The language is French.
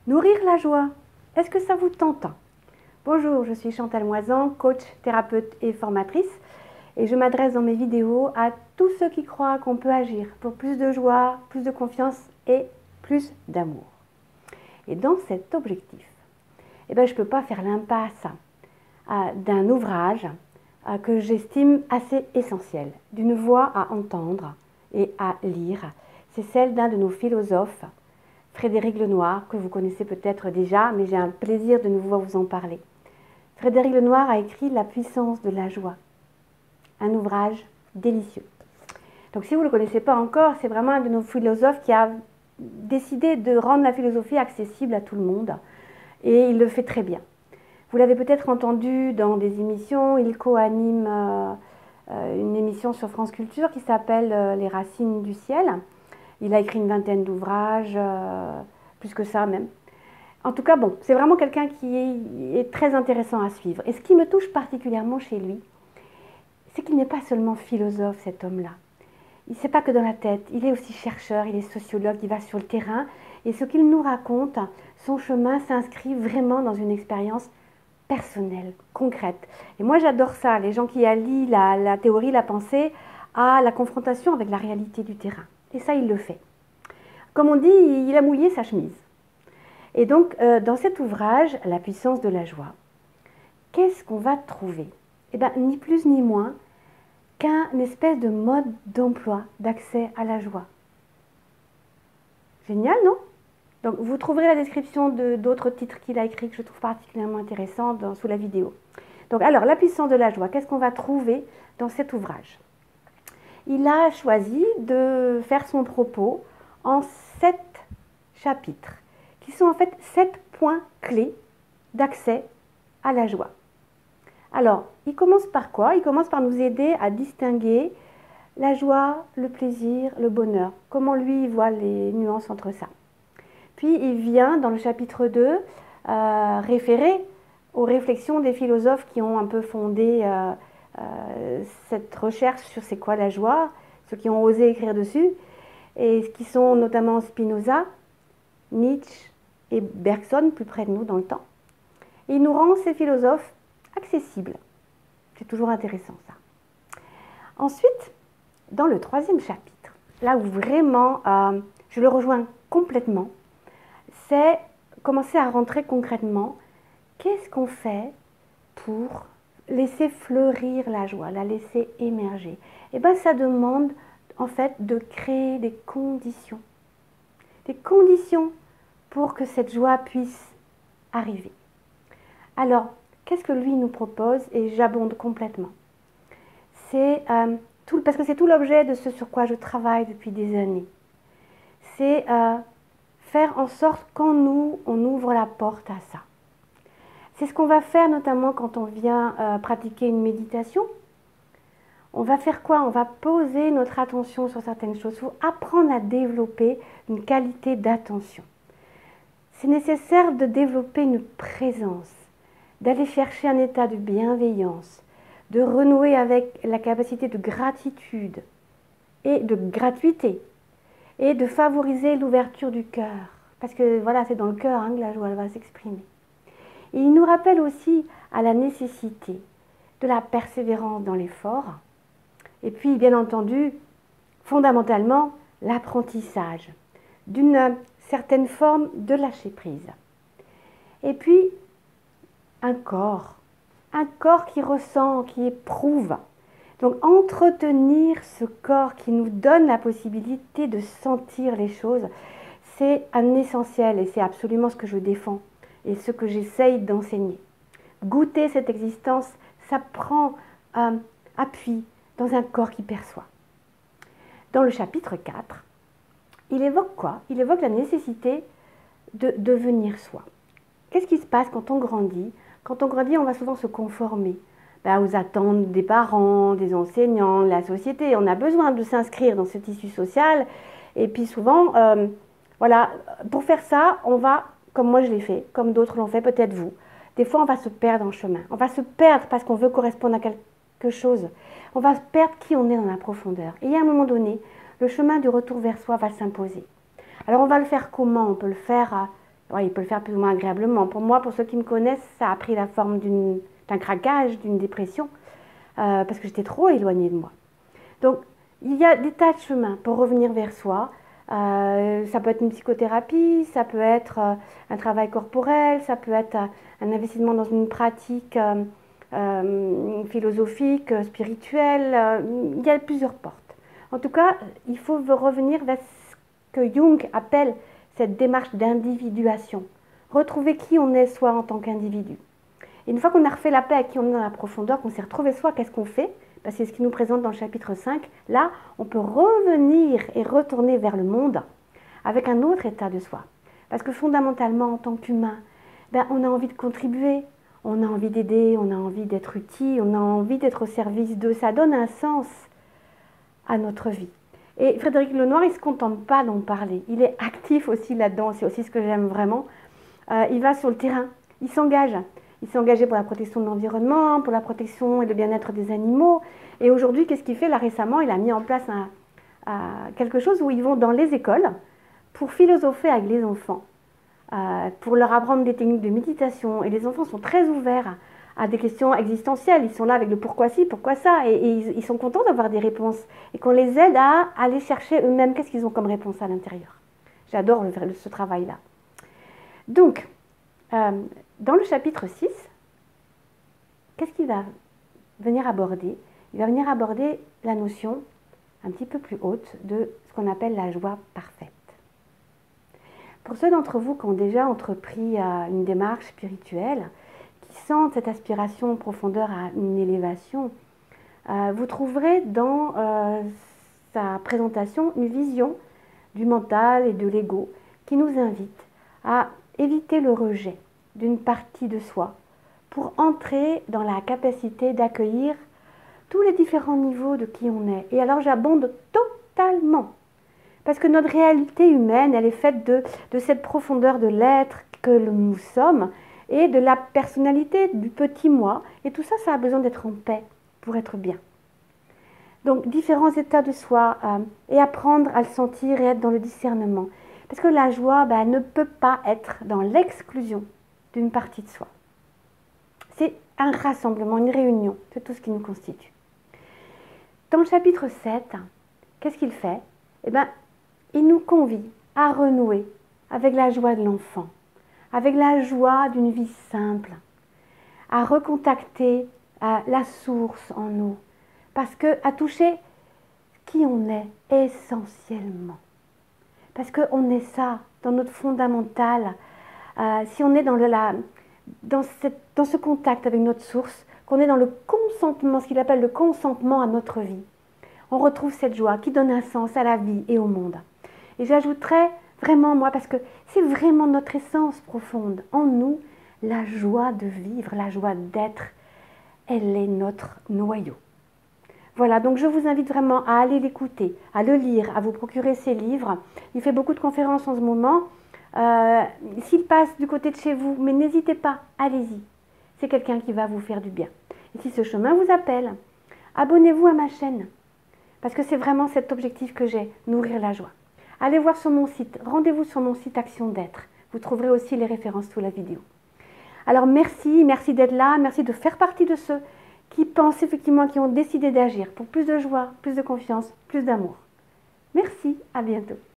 Nourrir la joie, est-ce que ça vous tente? Bonjour, je suis Chantal Moisan, coach, thérapeute et formatrice. Et je m'adresse dans mes vidéos à tous ceux qui croient qu'on peut agir pour plus de joie, plus de confiance et plus d'amour. Et dans cet objectif, je ne peux pas faire l'impasse d'un ouvrage que j'estime assez essentiel, d'une voix à entendre et à lire. C'est celle d'un de nos philosophes, Frédéric Lenoir, que vous connaissez peut-être déjà, mais j'ai un plaisir de nouveau vous en parler. Frédéric Lenoir a écrit La puissance de la joie, un ouvrage délicieux. Donc si vous ne le connaissez pas encore, c'est vraiment un de nos philosophes qui a décidé de rendre la philosophie accessible à tout le monde, et il le fait très bien. Vous l'avez peut-être entendu dans des émissions, il co-anime une émission sur France Culture qui s'appelle Les Racines du ciel. Il a écrit une vingtaine d'ouvrages, plus que ça même. En tout cas, bon, c'est vraiment quelqu'un qui est très intéressant à suivre. Et ce qui me touche particulièrement chez lui, c'est qu'il n'est pas seulement philosophe, cet homme-là. Il ne sait pas que dans la tête, il est aussi chercheur, il est sociologue, il va sur le terrain. Et ce qu'il nous raconte, son chemin s'inscrit vraiment dans une expérience personnelle, concrète. Et moi, j'adore ça, les gens qui allient la théorie, la pensée, à la confrontation avec la réalité du terrain. Et ça, il le fait. Comme on dit, il a mouillé sa chemise. Et donc, dans cet ouvrage, La puissance de la joie, qu'est-ce qu'on va trouver? Ni plus ni moins qu'un espèce de mode d'emploi, d'accès à la joie. Génial, non? Donc, vous trouverez la description d'autres titres qu'il a écrits que je trouve particulièrement intéressants sous la vidéo. Donc, alors, La puissance de la joie, qu'est-ce qu'on va trouver dans cet ouvrage? Il a choisi de faire son propos en 7 chapitres, qui sont en fait 7 points clés d'accès à la joie. Alors, il commence par quoi? Il commence par nous aider à distinguer la joie, le plaisir, le bonheur. Comment lui il voit les nuances entre ça. Puis il vient dans le chapitre 2 référer aux réflexions des philosophes qui ont un peu fondé cette recherche sur c'est quoi la joie, ceux qui ont osé écrire dessus, et qui sont notamment Spinoza, Nietzsche et Bergson, plus près de nous dans le temps. Et il nous rend ces philosophes accessibles. C'est toujours intéressant ça. Ensuite, dans le 3e chapitre, là où vraiment je le rejoins complètement, c'est commencer à rentrer concrètement. Qu'est-ce qu'on fait pour laisser fleurir la joie, la laisser émerger? Ça demande en fait de créer des conditions pour que cette joie puisse arriver. Alors, qu'est-ce que lui nous propose? Et j'abonde complètement. C'est parce que c'est tout l'objet de ce sur quoi je travaille depuis des années. C'est faire en sorte qu'en nous, on ouvre la porte à ça. C'est ce qu'on va faire notamment quand on vient pratiquer une méditation. On va faire quoi? On va poser notre attention sur certaines choses. Il faut apprendre à développer une qualité d'attention. C'est nécessaire de développer une présence, d'aller chercher un état de bienveillance, de renouer avec la capacité de gratitude et de gratuité, et de favoriser l'ouverture du cœur. Parce que voilà, c'est dans le cœur que la joie va s'exprimer. Et il nous rappelle aussi à la nécessité de la persévérance dans l'effort, et puis bien entendu, fondamentalement, l'apprentissage d'une certaine forme de lâcher prise. Et puis, un corps qui ressent, qui éprouve. Donc entretenir ce corps qui nous donne la possibilité de sentir les choses, c'est un essentiel et c'est absolument ce que je défends et ce que j'essaye d'enseigner. Goûter cette existence, ça prend appui dans un corps qui perçoit. Dans le chapitre 4, il évoque quoi? Il évoque la nécessité de devenir soi. Qu'est-ce qui se passe quand on grandit? Quand on grandit, on va souvent se conformer aux attentes des parents, des enseignants, de la société. On a besoin de s'inscrire dans ce tissu social. Et puis souvent, voilà, pour faire ça, on va, comme moi je l'ai fait, comme d'autres l'ont fait, peut-être vous. Des fois, on va se perdre en chemin. On va se perdre parce qu'on veut correspondre à quelque chose. On va perdre qui on est dans la profondeur. Et à un moment donné, le chemin du retour vers soi va s'imposer. Alors on va le faire comment? On peut le faire Ouais, il peut le faire plus ou moins agréablement. Pour moi, pour ceux qui me connaissent, ça a pris la forme d'un craquage, d'une dépression, parce que j'étais trop éloignée de moi. Donc, il y a des tas de chemins pour revenir vers soi. Ça peut être une psychothérapie, ça peut être un travail corporel, ça peut être un investissement dans une pratique philosophique, spirituelle. Il y a plusieurs portes. En tout cas, il faut revenir vers ce que Jung appelle cette démarche d'individuation. Retrouver qui on est soi en tant qu'individu. Et une fois qu'on a refait la paix avec qui on est dans la profondeur, qu'on s'est retrouvé soi, qu'est-ce qu'on fait? Ben, c'est ce qu'il nous présente dans le chapitre 5. Là, on peut revenir et retourner vers le monde avec un autre état de soi. Parce que fondamentalement, en tant qu'humain, ben, on a envie de contribuer, on a envie d'aider, on a envie d'être utile, on a envie d'être au service d'eux. Ça donne un sens à notre vie. Et Frédéric Lenoir, il ne se contente pas d'en parler. Il est actif aussi là-dedans. C'est aussi ce que j'aime vraiment. Il va sur le terrain. Il s'engage. Il s'est engagé pour la protection de l'environnement, pour la protection et le bien-être des animaux. Et aujourd'hui, qu'est-ce qu'il fait? Là, récemment, il a mis en place quelque chose où ils vont dans les écoles pour philosopher avec les enfants, pour leur apprendre des techniques de méditation. Et les enfants sont très ouverts à des questions existentielles. Ils sont là avec le pourquoi ci, pourquoi ça. Et ils sont contents d'avoir des réponses. Et qu'on les aide à aller chercher eux-mêmes qu'est-ce qu'ils ont comme réponse à l'intérieur. J'adore ce travail-là. Donc, dans le chapitre 6, qu'est-ce qu'il va venir aborder? Il va venir aborder la notion un petit peu plus haute de ce qu'on appelle la joie parfaite. Pour ceux d'entre vous qui ont déjà entrepris une démarche spirituelle, qui sentent cette aspiration en profondeur à une élévation, vous trouverez dans sa présentation une vision du mental et de l'ego qui nous invite à éviter le rejet d'une partie de soi pour entrer dans la capacité d'accueillir tous les différents niveaux de qui on est. Et alors j'abonde totalement, parce que notre réalité humaine, elle est faite de cette profondeur de l'être que nous sommes et de la personnalité du petit moi. Et tout ça, ça a besoin d'être en paix pour être bien. Donc différents états de soi et apprendre à le sentir et être dans le discernement. Parce que la joie, ben, elle ne peut pas être dans l'exclusion d'une partie de soi. C'est un rassemblement, une réunion de tout ce qui nous constitue. Dans le chapitre 7, qu'est-ce qu'il fait? Eh bien, il nous convie à renouer avec la joie de l'enfant, avec la joie d'une vie simple, à recontacter la source en nous, parce qu'à toucher qui on est essentiellement. Parce qu'on est ça, dans notre fondamental. Si on est dans ce contact avec notre source, qu'on est dans le consentement, ce qu'il appelle le consentement à notre vie, on retrouve cette joie qui donne un sens à la vie et au monde. Et j'ajouterais vraiment, moi, parce que c'est vraiment notre essence profonde en nous, la joie de vivre, la joie d'être, elle est notre noyau. Voilà, donc je vous invite vraiment à aller l'écouter, à le lire, à vous procurer ses livres. Il fait beaucoup de conférences en ce moment. S'il passe du côté de chez vous, mais n'hésitez pas, allez-y. C'est quelqu'un qui va vous faire du bien. Et si ce chemin vous appelle, abonnez-vous à ma chaîne. Parce que c'est vraiment cet objectif que j'ai, nourrir la joie. Allez voir sur mon site, rendez-vous sur mon site Action d'être. Vous trouverez aussi les références sous la vidéo. Alors merci d'être là, merci de faire partie de ceux qui pensent effectivement, qui ont décidé d'agir pour plus de joie, plus de confiance, plus d'amour. Merci, à bientôt.